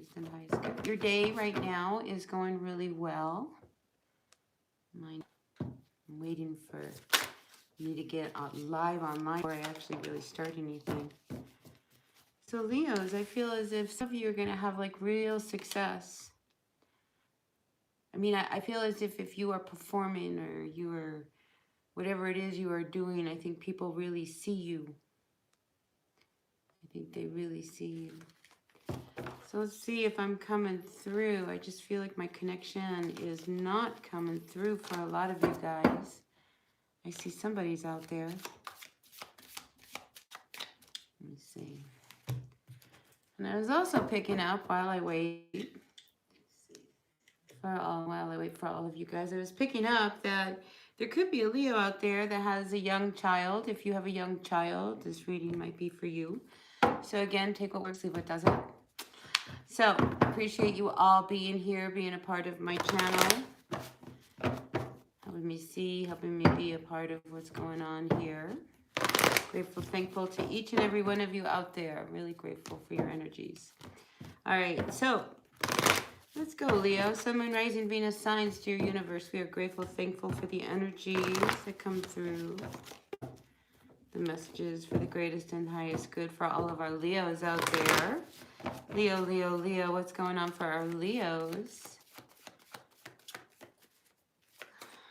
greatest and highest good. Your day right now is going really well. I'm waiting for me to get live online before I actually really start anything. So Leos, I feel as if some of you are going to have like real success. I mean, I feel as if you are performing or you are, whatever it is you are doing, I think people really see you. I think they really see you. So let's see if I'm coming through. I just feel like my connection is not coming through for a lot of you guys. I see somebody's out there. Let me see. And I was also picking up while I wait for all of you guys. I was picking up that there could be a Leo out there that has a young child. If you have a young child, this reading might be for you. So again, take what works, leave what doesn't. So, appreciate you all being here, being a part of my channel. Helping me see, helping me be a part of what's going on here. Grateful, thankful to each and every one of you out there. Really grateful for your energies. All right, so let's go, Leo. Sun, Moon, Rising, Venus, signs to your universe. We are grateful, thankful for the energies that come through. The messages for the greatest and highest good for all of our Leos out there. Leo, Leo, Leo, what's going on for our Leos?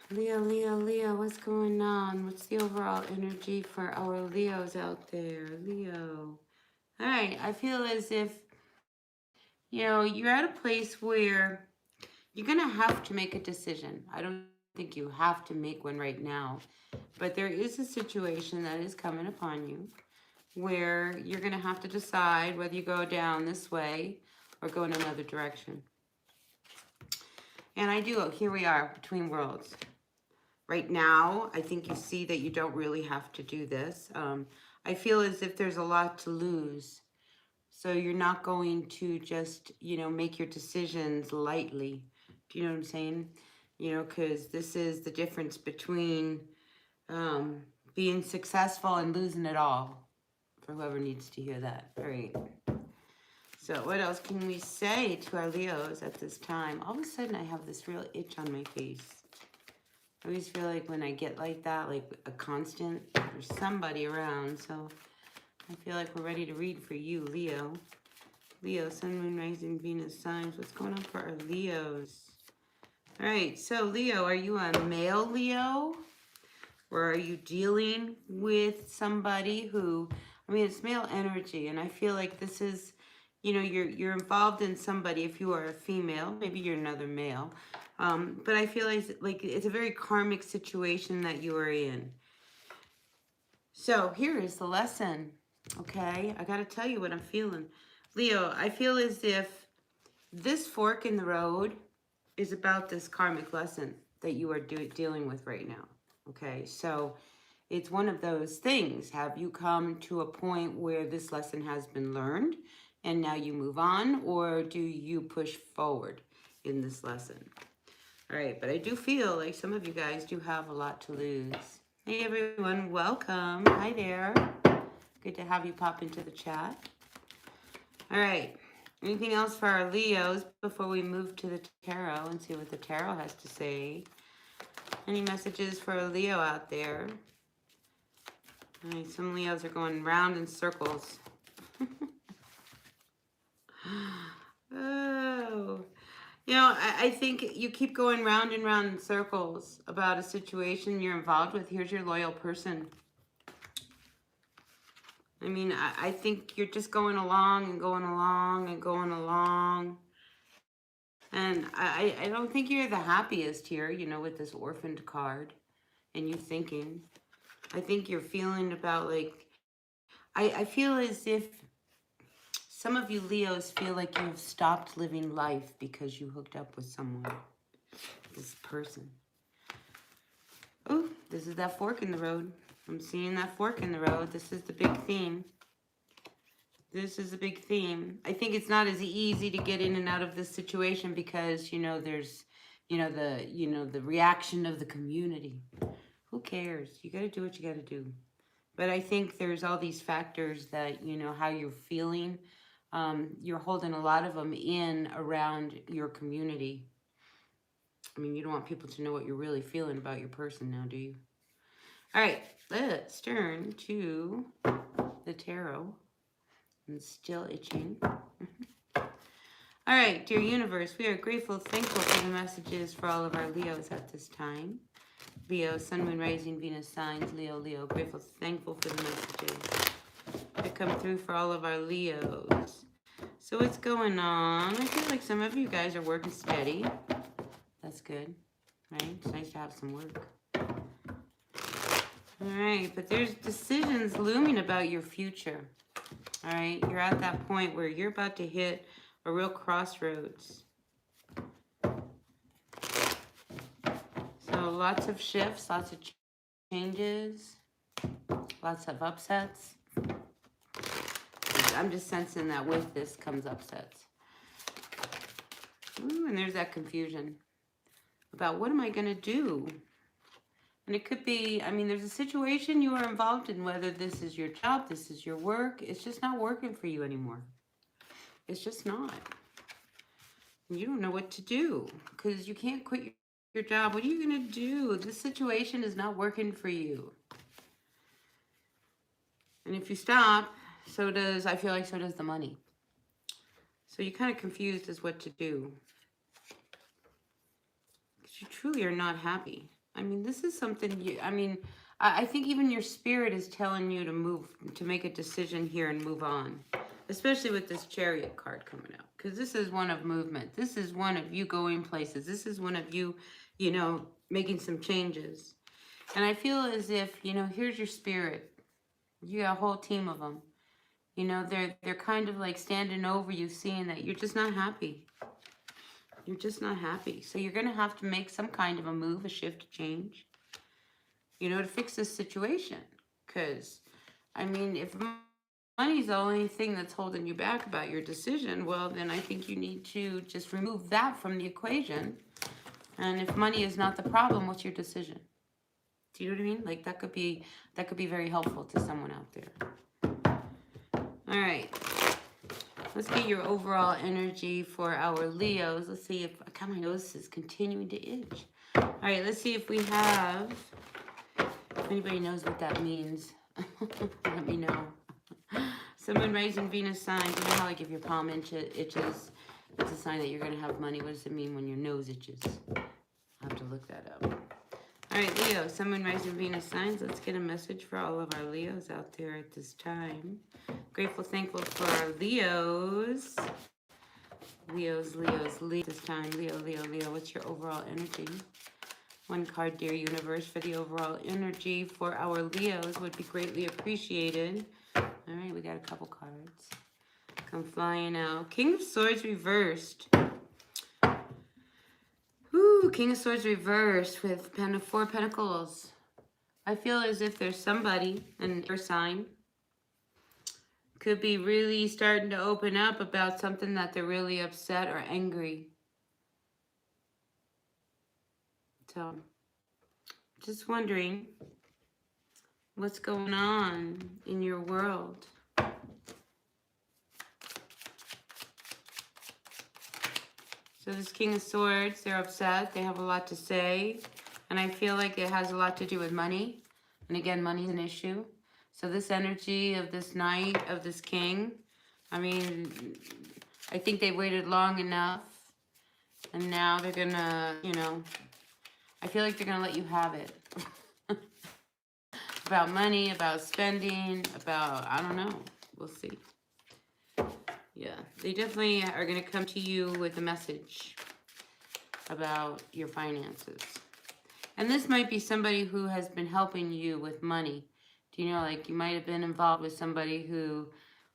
Leo, Leo, Leo, what's going on? What's the overall energy for our Leos out there? Leo. All right, I feel as if, you know, you're at a place where you're going to have to make a decision. I don't think you have to make one right now, but there is a situation that is coming upon you where you're going to have to decide whether you go down this way or go in another direction. And here we are, between worlds. Right now, I think you see that you don't really have to do this. I feel as if there's a lot to lose. So you're not going to just, you know, make your decisions lightly. Do you know what I'm saying? You know, because this is the difference between being successful and losing it all. For whoever needs to hear that. All right. So what else can we say to our Leos at this time? All of a sudden I have this real itch on my face. I always feel like when I get like that, like a constant, there's somebody around. So I feel like we're ready to read for you, Leo. Leo, Sun, Moon, Rising, Venus, signs. What's going on for our Leos? All right. So Leo, are you a male Leo? Or are you dealing with somebody who... I mean, it's male energy, and I feel like this is, you know, you're involved in somebody. If you are a female, maybe you're another male, but I feel like it's a very karmic situation that you are in. So here is the lesson, okay? I got to tell you what I'm feeling. Leo, I feel as if this fork in the road is about this karmic lesson that you are dealing with right now, okay? So it's one of those things. Have you come to a point where this lesson has been learned and now you move on, or do you push forward in this lesson? All right, but I do feel like some of you guys do have a lot to lose. Hey everyone, welcome. Hi there. Good to have you pop into the chat. All right, anything else for our Leos before we move to the tarot and see what the tarot has to say? Any messages for a Leo out there? All right, some Leos are going round in circles. Oh, you know, I think you keep going round and round in circles about a situation you're involved with. Here's your loyal person. I mean, I think you're just going along and going along and going along. And I don't think you're the happiest here, you know, with this orphaned card and you thinking. I think you're feeling about like, I feel as if some of you Leos feel like you've stopped living life because you hooked up with someone, this person. Oh, this is that fork in the road. I'm seeing that fork in the road. This is the big theme. This is a big theme. I think it's not as easy to get in and out of this situation because, you know, there's, the reaction of the community. Who cares? You got to do what you got to do. But I think there's all these factors that, you know, how you're feeling You're holding a lot of them in around your community. I mean, you don't want people to know what you're really feeling about your person now, do you? All right, let's turn to the tarot. I'm still itching. All right, dear universe, we are grateful, thankful for the messages for all of our Leos at this time. Leo, Sun, Moon, Rising, Venus signs, Leo, Leo. Grateful, thankful for the messages that come through for all of our Leos. So what's going on? I feel like some of you guys are working steady. That's good, right? It's nice to have some work. All right, but there's decisions looming about your future. All right, you're at that point where you're about to hit a real crossroads. So lots of shifts, lots of changes, lots of upsets. I'm just sensing that with this comes upsets. Ooh, and there's that confusion about what am I going to do? And it could be, I mean, there's a situation you are involved in, whether this is your job, this is your work. It's just not working for you anymore. It's just not. You don't know what to do because you can't quit your job. What are you going to do? This situation is not working for you. And if you stop, I feel like so does the money. So you're kind of confused as what to do. Because you truly are not happy. I mean, this is something I think even your spirit is telling you to make a decision here and move on. Especially with this Chariot card coming out. Because this is one of movement. This is one of you going places. This is one of you, making some changes. And I feel as if, here's your spirit. You got a whole team of them. They're kind of like standing over you, seeing that you're just not happy. You're just not happy. So you're going to have to make some kind of a move, a shift, a change, to fix this situation. Because, I mean, if money's the only thing that's holding you back about your decision, well, then I think you need to just remove that from the equation. And if money is not the problem, what's your decision? Do you know what I mean? Like that could be very helpful to someone out there. All right. Let's get your overall energy for our Leos. Let's see if my nose is continuing to itch. All right, let's see if we have. If anybody knows what that means, let me know. Sun, Moon, Rising, Venus signs. You know how like if your palm itches, it's a sign that you're gonna have money. What does it mean when your nose itches? I'll have to look that up. All right, Leo, Sun, Moon, Rising, Venus signs. Let's get a message for all of our Leos out there at this time. Grateful, thankful for our Leos. Leos, this time. Leo, what's your overall energy? One card, dear universe, for the overall energy for our Leos would be greatly appreciated. All right, we got a couple cards. Come flying out. King of Swords reversed. Ooh, King of Swords reversed with 4 Pentacles. I feel as if there's somebody in your sign could be really starting to open up about something that they're really upset or angry. So, just wondering what's going on in your world. So this King of Swords, they're upset. They have a lot to say. And I feel like it has a lot to do with money. And again, money is an issue. So this energy of this knight, of this king, I mean, I think they waited long enough. And now they're going to, I feel like they're going to let you have it. About money, about spending, about, I don't know. We'll see. Yeah, they definitely are going to come to you with a message about your finances. And this might be somebody who has been helping you with money. Do you know, like you might have been involved with somebody who,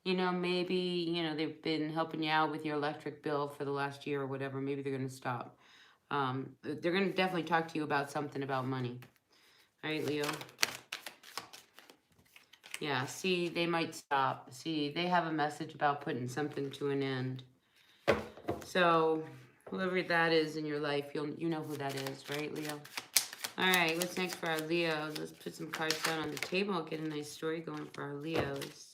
maybe, they've been helping you out with your electric bill for the last year or whatever. Maybe they're going to stop. They're going to definitely talk to you about something about money. All right, Leo. Yeah, see, they might stop. See, they have a message about putting something to an end. So, whoever that is in your life, you know who that is, right, Leo? All right, what's next for our Leos? Let's put some cards down on the table. I'll get a nice story going for our Leos.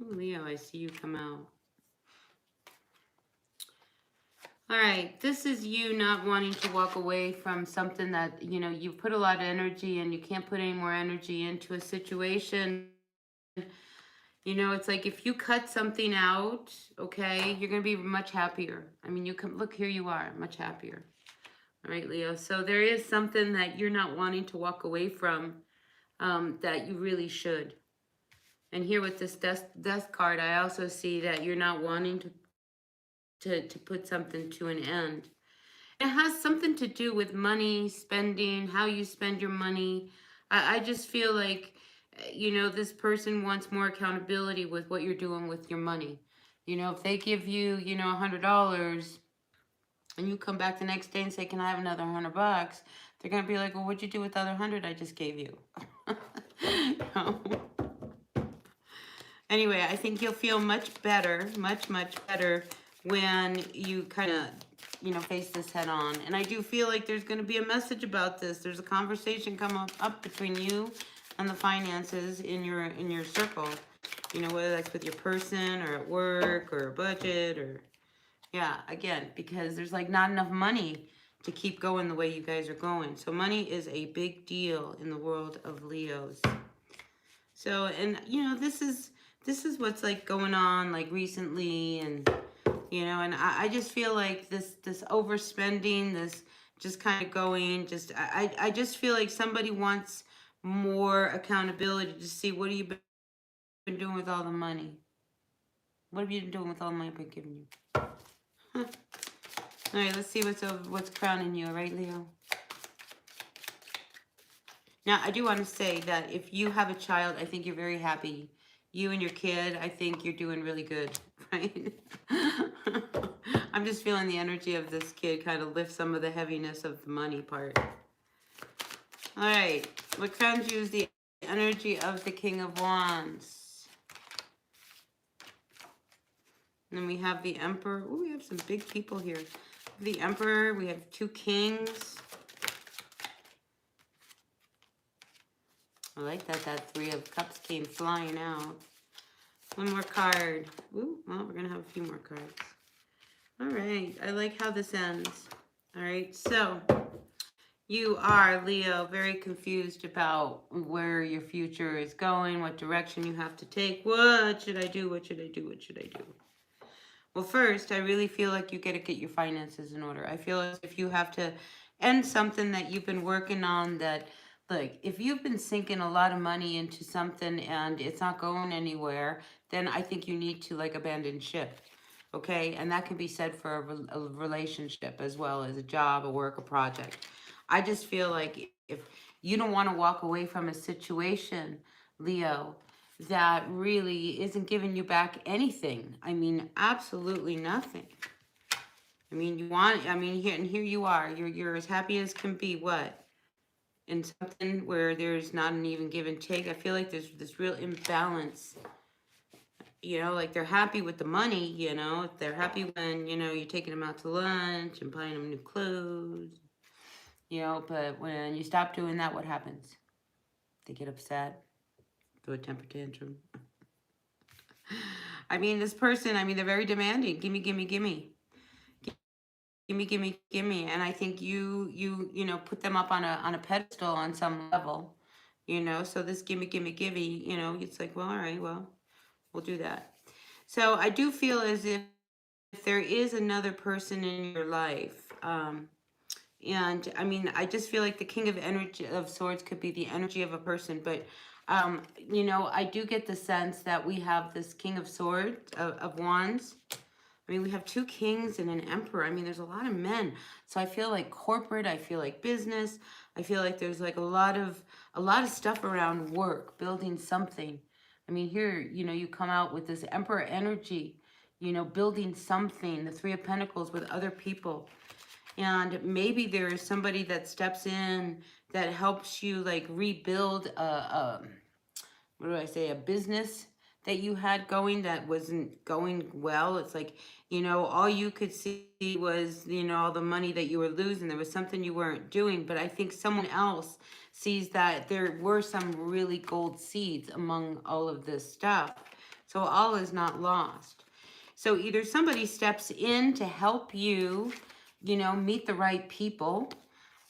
Ooh, Leo, I see you come out. All right, this is you not wanting to walk away from something that, you put a lot of energy and you can't put any more energy into a situation. It's like if you cut something out, okay, you're going to be much happier. I mean, you can look, here you are, much happier. All right, Leo. So there is something that you're not wanting to walk away from, that you really should. And here with this death card, I also see that you're not wanting to put something to an end. It has something to do with money, spending, how you spend your money. I just feel like, this person wants more accountability with what you're doing with your money. If they give you, $100 and you come back the next day and say, can I have another $100? They're going to be like, well, what'd you do with the other 100 I just gave you? No. Anyway, I think you'll feel much better, much, much better when you kind of, face this head on. And I do feel like there's going to be a message about this. There's a conversation come up between you and the finances in your circle. Whether that's with your person or at work or a budget or, yeah, again, because there's like not enough money to keep going the way you guys are going. So money is a big deal in the world of Leos. So, and this is what's like going on like recently, and and I just feel like this overspending, this just kind of going, I just feel like somebody wants more accountability to see what have you been doing with all the money. What have you been doing with all the money I've been giving you? Huh. All right, let's see what's crowning you, all right, Leo? Now, I do want to say that if you have a child, I think you're very happy. You and your kid, I think you're doing really good, right? I'm just feeling the energy of this kid kind of lift some of the heaviness of the money part. All right, what crowns you is the energy of the King of Wands. And then we have the Emperor. Ooh, we have some big people here. The Emperor, we have two kings. I like that Three of Cups came flying out. One more card. Ooh, well, we're going to have a few more cards. All right, I like how this ends. All right, so you are, Leo, very confused about where your future is going, what direction you have to take. What should I do? What should I do? What should I do? Well, first, I really feel like you got to get your finances in order. I feel as if you have to end something that you've been working on that, like, if you've been sinking a lot of money into something and it's not going anywhere, then I think you need to, like, abandon ship. Okay? And that can be said for a relationship as well as a job, a work, a project. I just feel like if you don't want to walk away from a situation, Leo, that really isn't giving you back anything. I mean, absolutely nothing. I mean, here you are. You're as happy as can be. What? In something where there's not an even give and take. I feel like there's this real imbalance. Like they're happy with the money, they're happy when, you're taking them out to lunch and buying them new clothes, but when you stop doing that, what happens? They get upset, throw a temper tantrum. I mean, this person, they're very demanding. Gimme, gimme, gimme. Gimme, gimme, gimme. And I think you put them up on a pedestal on some level, so this gimme, gimme, gimme, it's like, well, all right, well, we'll do that. So I do feel as if there is another person in your life, and I just feel like the King of Swords could be the energy of a person, but I do get the sense that we have this King of Swords, of Wands. We have two kings and an emperor. There's a lot of men. So I feel like corporate, I feel like business. I feel like there's like a lot of stuff around work, building something. Here, you come out with this emperor energy, building something, the Three of Pentacles with other people. And maybe there is somebody that steps in that helps you like rebuild a business that you had going that wasn't going well. It's like, all you could see was, all the money that you were losing. There was something you weren't doing, but I think someone else sees that there were some really gold seeds among all of this stuff. So all is not lost. So either somebody steps in to help you, you know, meet the right people,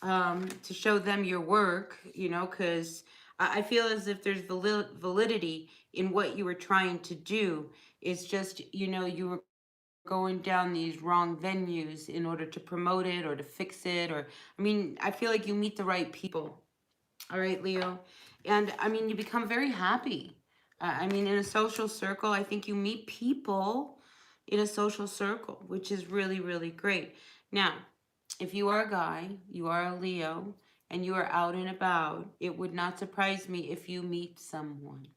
to show them your work, you know, because I feel as if there's validity in what you were trying to do. It's just, you know, you were going down these wrong venues in order to promote it or to fix it. Or, I mean, I feel like you meet the right people. All right, Leo. And I mean, you become very happy. I mean, in a social circle, I think you meet people in a social circle, which is really, really great. Now, if you are a guy, you are a Leo, and you are out and about, it would not surprise me if you meet someone.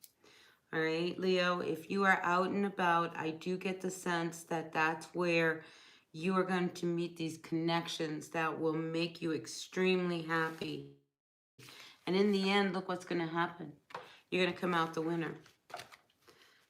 All right, Leo, if you are out and about, I do get the sense that that's where you are going to meet these connections that will make you extremely happy. And in the end, look what's going to happen. You're going to come out the winner.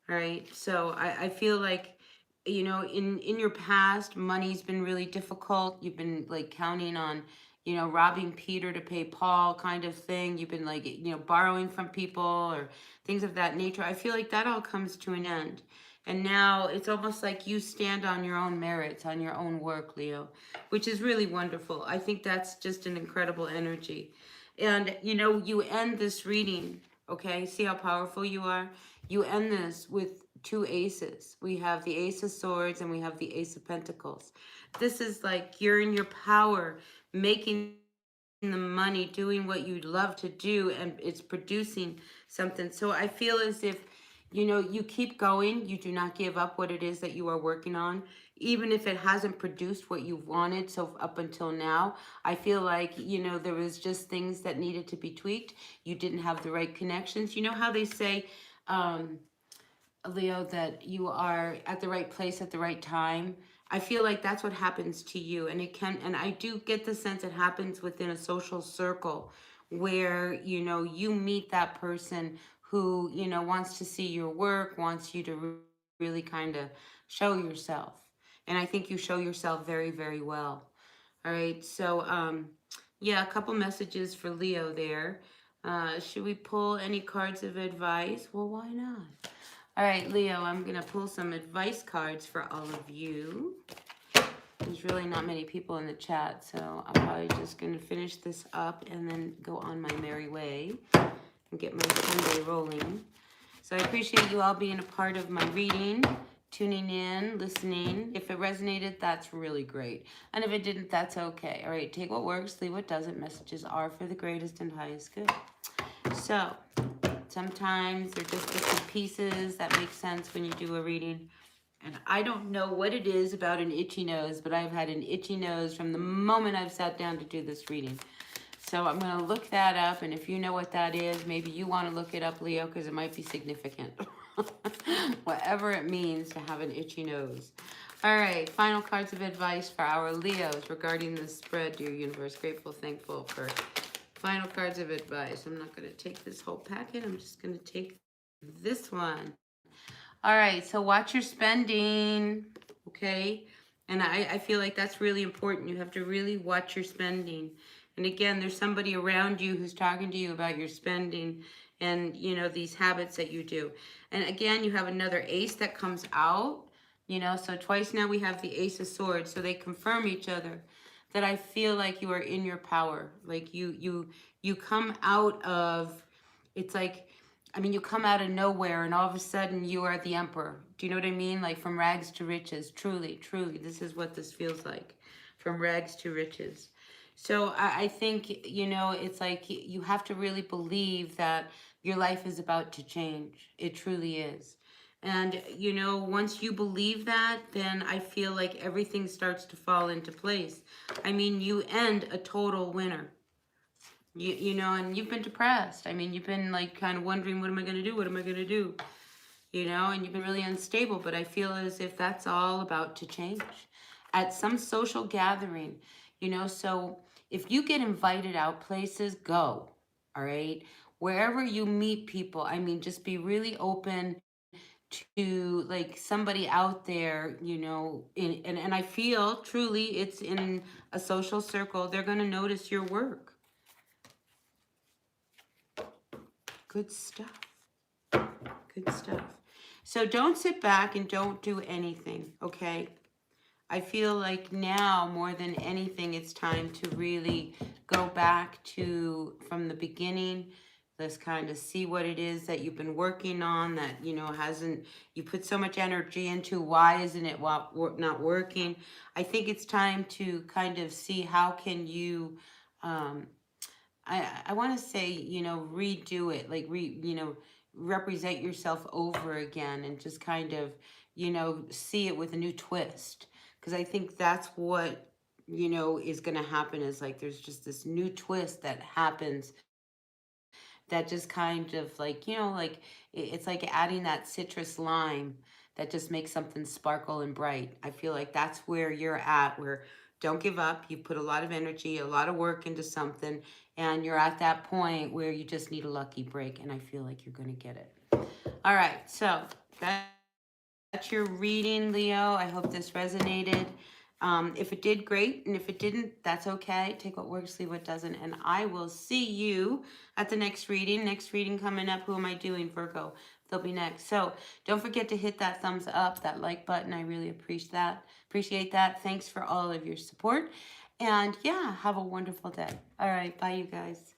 All right. So I feel like, you know, in your past, money's been really difficult. You've been like counting on, you know, robbing Peter to pay Paul kind of thing. You've been like, you know, borrowing from people or things of that nature. I feel like that all comes to an end. And now it's almost like you stand on your own merits, on your own work, Leo, which is really wonderful. I think that's just an incredible energy. And, you know, you end this reading, okay? See how powerful you are? You end this with two aces. We have the Ace of Swords and we have the Ace of Pentacles. This is like you're in your power, making the money, doing what you'd love to do, and it's producing something. So I feel as if, you know, you keep going. You do not give up what it is that you are working on, even if it hasn't produced what you wanted. So up until now, I feel like, you know, there was just things that needed to be tweaked. You didn't have the right connections. You know how they say, Leo, that you are at the right place at the right time. I feel like that's what happens to you. And it can, and I do get the sense it happens within a social circle where, you know, you meet that person who, you know, wants to see your work, wants you to really kind of show yourself. And I think you show yourself very, very well. All right. So, yeah, a couple messages for Leo there. Should we pull any cards of advice? Well, why not? All right, Leo, I'm going to pull some advice cards for all of you. There's really not many people in the chat, so I'm probably just going to finish this up and then go on my merry way and get my Sunday rolling. So I appreciate you all being a part of my reading, tuning in, listening. If it resonated, that's really great. And if it didn't, that's okay. All right, take what works, leave what doesn't. Messages are for the greatest and highest good. So sometimes they're just bits and pieces that make sense when you do a reading. And I don't know what it is about an itchy nose, but I've had an itchy nose from the moment I've sat down to do this reading. So I'm going to look that up, and if you know what that is, maybe you want to look it up, Leo, because it might be significant. Whatever it means to have an itchy nose. All right, final cards of advice for our Leos regarding this spread, dear universe. Grateful, thankful for final cards of advice. I'm not going to take this whole packet. I'm just going to take this one. All right, so watch your spending, okay? And I feel like that's really important. You have to really watch your spending. And again, there's somebody around you who's talking to you about your spending and, you know, these habits that you do. And again, you have another ace that comes out, you know, so twice now we have the Ace of Swords. So they confirm each other, that I feel like you are in your power. Like you come out of, it's like, I mean, you come out of nowhere and all of a sudden you are the emperor. Do you know what I mean? Like from rags to riches. Truly, truly, this is what this feels like. From rags to riches. So I think, you know, it's like you have to really believe that your life is about to change. It truly is. And, you know, once you believe that, then I feel like everything starts to fall into place. I mean, you end a total winner. You know, and you've been depressed. I mean, you've been like kind of wondering, what am I going to do? What am I going to do? You know, and you've been really unstable, but I feel as if that's all about to change at some social gathering, you know. So if you get invited out places, go, all right? Wherever you meet people, I mean, just be really open to like somebody out there, you know, and I feel truly it's in a social circle, they're going to notice your work. Good stuff. Good stuff. So don't sit back and don't do anything, okay? I feel like now more than anything, it's time to really go back to from the beginning. Let's kind of see what it is that you've been working on that, you know, hasn't, you put so much energy into. Why isn't it not working? I think it's time to kind of see how can you, um, I want to say, you know, redo it, like you know, represent yourself over again and just kind of, you know, see it with a new twist. Because I think that's what, you know, is going to happen is like there's just this new twist that happens that just kind of like, you know, like it's like adding that citrus lime that just makes something sparkle and bright. I feel like that's where you're at, where don't give up. You put a lot of energy, a lot of work into something, and you're at that point where you just need a lucky break, and I feel like you're going to get it. All right, so that's your reading, Leo. I hope this resonated. If it did, great. And if it didn't, that's okay. Take what works, leave what doesn't. And I will see you at the next reading. Next reading coming up. Who am I doing? Virgo. They'll be next. So don't forget to hit that thumbs up, that like button. I really appreciate that. Thanks for all of your support. And yeah, have a wonderful day. All right. Bye, you guys.